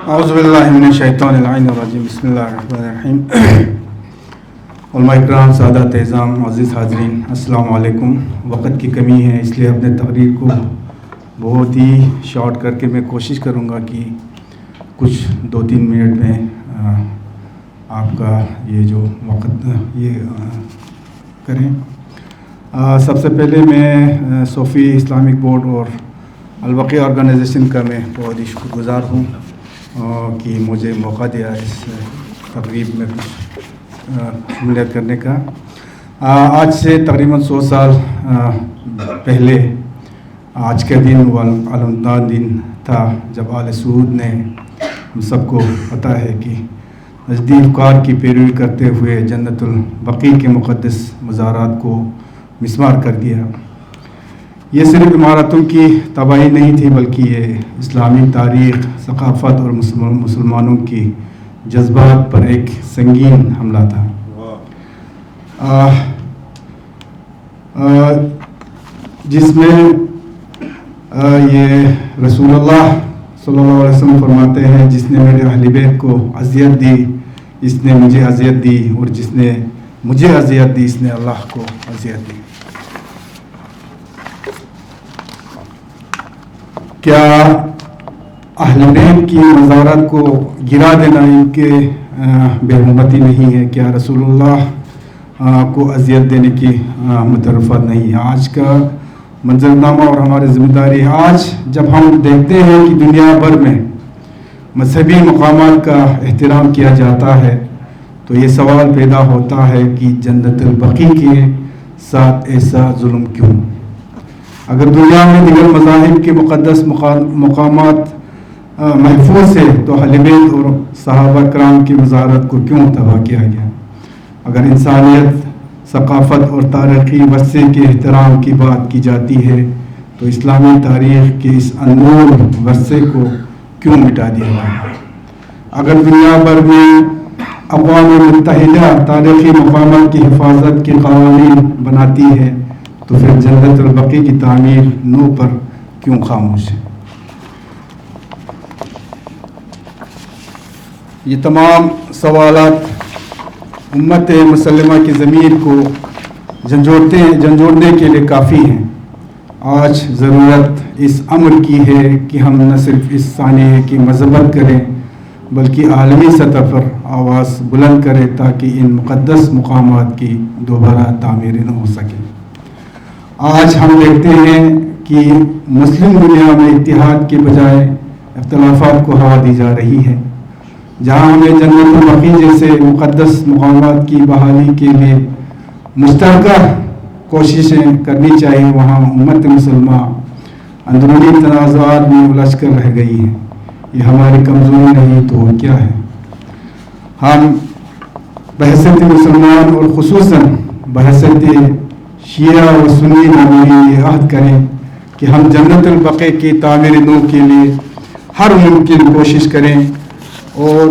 اعوذ باللہ من الشیطان الرجیم بسم اللہ الرحمن الرحیم. علماء اکرام، سادات اعظام، عزیز حاضرین، السلام علیکم. وقت کی کمی ہے، اس لیے اپنے تقریر کو بہت ہی شارٹ کر کے میں کوشش کروں گا کہ کچھ 2-3 منٹ میں آپ کا یہ جو وقت یہ کریں. سب سے پہلے میں صوفی اسلامک بورڈ اور البقیہ آرگنائزیشن کا میں بہت ہی شکر گزار ہوں کہ مجھے موقع دیا اس تقریب میں شمولیت کرنے کا. آج سے تقریباً 100 سال پہلے آج کے دن وہ علمدار دن تھا جب آل سعود نے ہم سب کو پتہ ہے کہ نجدی افکار کی پیروی کرتے ہوئے جنت البقیع کے مقدس مزارات کو مسمار کر دیا. یہ صرف عمارتوں کی تباہی نہیں تھی، بلکہ یہ اسلامی تاریخ، ثقافت اور مسلمانوں کی جذبات پر ایک سنگین حملہ تھا. جس میں یہ رسول اللہ صلی اللہ علیہ وسلم فرماتے ہیں، جس نے میرے اہل بیت کو اذیت دی اس نے مجھے اذیت دی، اور جس نے مجھے اذیت دی اس نے اللہ کو اذیت دی. کیا اہل بیت کی مزارات کو گرا دینا ان کے بے حرمتی نہیں ہے؟ کیا رسول اللہ کو اذیت دینے کی مترفت نہیں ہے؟ آج کا منظرنامہ اور ہماری ذمہ داری ہے. آج جب ہم دیکھتے ہیں کہ دنیا بھر میں مذہبی مقامات کا احترام کیا جاتا ہے تو یہ سوال پیدا ہوتا ہے کہ جنت البقیع کے ساتھ ایسا ظلم کیوں؟ اگر دنیا میں دیگر مذاہب کے مقدس مقامات محفوظ ہے تو اہل بیت اور صحابہ کرام کی مزارات کو کیوں تباہ کیا گیا؟ اگر انسانیت، ثقافت اور تاریخی ورثے کے احترام کی بات کی جاتی ہے تو اسلامی تاریخ کے اس انمول ورثے کو کیوں مٹا دیا گیا؟ اگر دنیا بھر میں اقوام متحدہ تاریخی مقامات کی حفاظت کے قوانین بناتی ہے تو پھر جنت البقیع کی تعمیر نو پر کیوں خاموش ہے؟ یہ تمام سوالات امت مسلمہ کی ضمیر کو جھنجھوڑنے کے لیے کافی ہیں. آج ضرورت اس امر کی ہے کہ ہم نہ صرف اس سانحے کی مذمت کریں بلکہ عالمی سطح پر آواز بلند کریں تاکہ ان مقدس مقامات کی دوبارہ تعمیر نہ ہو سکے. آج ہم دیکھتے ہیں کہ مسلم دنیا میں اتحاد کے بجائے اختلافات کو ہوا دی جا رہی ہے. جہاں ہمیں جنت البقیع جیسے مقدس مقامات کی بحالی کے لیے مشترکہ کوششیں کرنی چاہیے، وہاں امت مسلمہ اندرونی تنازعات میں الجھ کر رہ گئی ہے. یہ ہماری کمزوری نہیں تو کیا ہے؟ ہم بحیثیت مسلمان اور خصوصاً بحیثیت شیعہ و سنی مومنین یہ عہد کریں کہ ہم جنت البقیع کی تعمیر نو کے لیے ہر ممکن کوشش کریں اور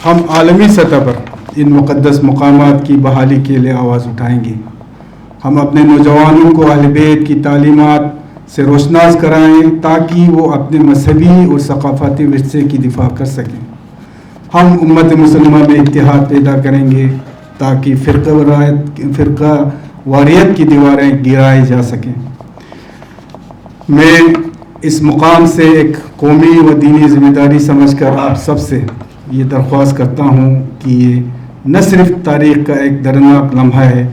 ہم عالمی سطح پر ان مقدس مقامات کی بحالی کے لیے آواز اٹھائیں گے. ہم اپنے نوجوانوں کو اہل بیت کی تعلیمات سے روشناس کرائیں تاکہ وہ اپنے مذہبی اور ثقافتی ورثے کی دفاع کر سکیں. ہم امت مسلمہ میں اتحاد پیدا کریں گے تاکہ فرقہ واریت کی دیواریں گرائی جا سکیں. میں اس مقام سے ایک قومی و دینی ذمہ داری سمجھ کر آپ سب سے یہ درخواست کرتا ہوں کہ یہ نہ صرف تاریخ کا ایک دردناک لمحہ ہے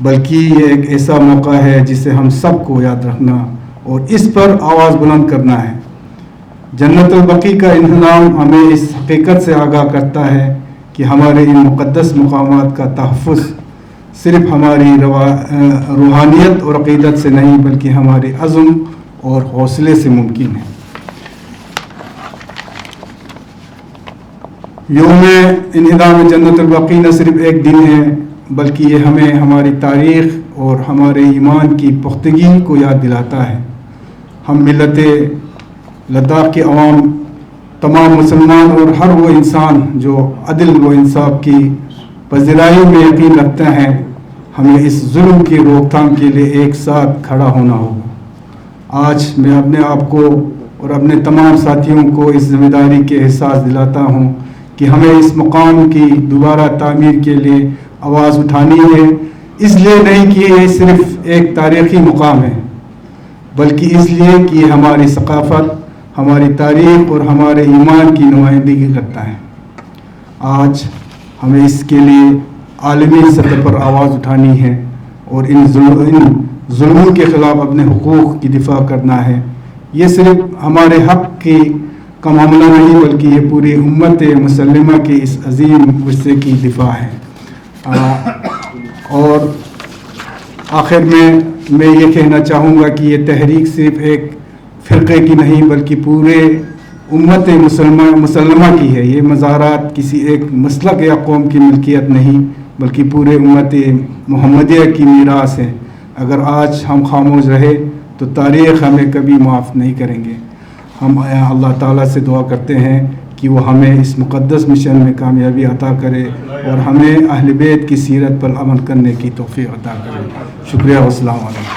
بلکہ یہ ایک ایسا موقع ہے جسے ہم سب کو یاد رکھنا اور اس پر آواز بلند کرنا ہے. جنت البقیع کا انہدام ہمیں اس حقیقت سے آگاہ کرتا ہے کہ ہمارے ان مقدس مقامات کا تحفظ صرف ہماری روحانیت اور عقیدت سے نہیں بلکہ ہمارے عزم اور حوصلے سے ممکن ہے. یوم انہدام جنت البقیع نہ صرف ایک دن ہے بلکہ یہ ہمیں ہماری تاریخ اور ہمارے ایمان کی پختگی کو یاد دلاتا ہے. ہم ملت لداخ کے عوام، تمام مسلمان اور ہر وہ انسان جو عدل و انصاف کی پذیرائی میں یقین رکھتا ہے، ہمیں اس ظلم کی روک تھام کے لیے ایک ساتھ کھڑا ہونا ہوگا. آج میں اپنے آپ کو اور اپنے تمام ساتھیوں کو اس ذمہ داری کے احساس دلاتا ہوں کہ ہمیں اس مقام کی دوبارہ تعمیر کے لیے آواز اٹھانی ہے، اس لیے نہیں کہ یہ صرف ایک تاریخی مقام ہے، بلکہ اس لیے کہ یہ ہماری ثقافت، ہماری تاریخ اور ہمارے ایمان کی نمائندگی کرتا ہے۔ آج ہمیں اس کے لیے عالمی سطح پر آواز اٹھانی ہے اور ان ظلموں کے خلاف اپنے حقوق کی دفاع کرنا ہے۔ یہ صرف ہمارے حق کی کا معاملہ نہیں، بلکہ یہ پوری امت مسلمہ کے اس عظیم ورثے کی دفاع ہے۔ اور آخر میں یہ کہنا چاہوں گا کہ یہ تحریک صرف ایک فرقے کی نہیں بلکہ پورے امت مسلمہ کی ہے۔ یہ مظاہرات کسی ایک مسلک یا قوم کی ملکیت نہیں بلکہ پورے امت محمدیہ کی میراث ہے۔ اگر آج ہم خاموش رہے تو تاریخ ہمیں کبھی معاف نہیں کریں گے۔ ہم اللہ تعالیٰ سے دعا کرتے ہیں کہ وہ ہمیں اس مقدس مشن میں کامیابی عطا کرے اور ہمیں اہل بیت کی سیرت پر عمل کرنے کی توفیق عطا کرے۔ شکریہ، والسلام علیکم۔